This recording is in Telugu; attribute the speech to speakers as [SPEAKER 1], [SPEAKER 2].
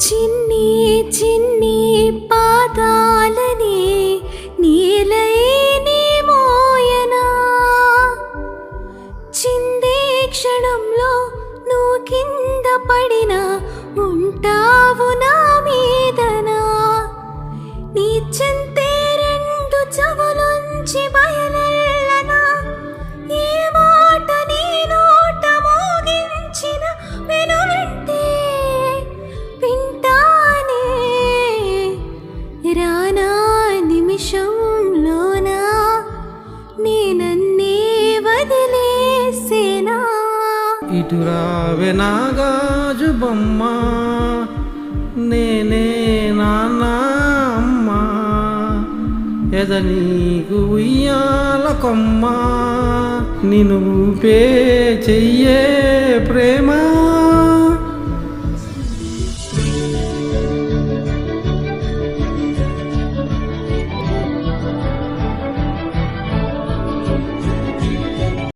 [SPEAKER 1] చిన్ని చిన్ని పాదాలని నీలైని మోయనా చిందే క్షణంలో నువ్వు కింద పడినా ఉంటావు నా మీదనా నీ చెంతే రెండు చెవులుంచి బయలెల్లనా ఏ మాట నీ నోట మోగించిన వెనువెంటే వింటానే రానా నిమిషంలోనా నీ నన్నే వదిలేసేనా
[SPEAKER 2] ఇటు రావే నా గాజు బొమ్మ నేనే నాన్న అమ్మ ఎద నీకు ఉయ్యాల కొమ్మ నిన్ను ఊపే చెయ్యే ప్రేమ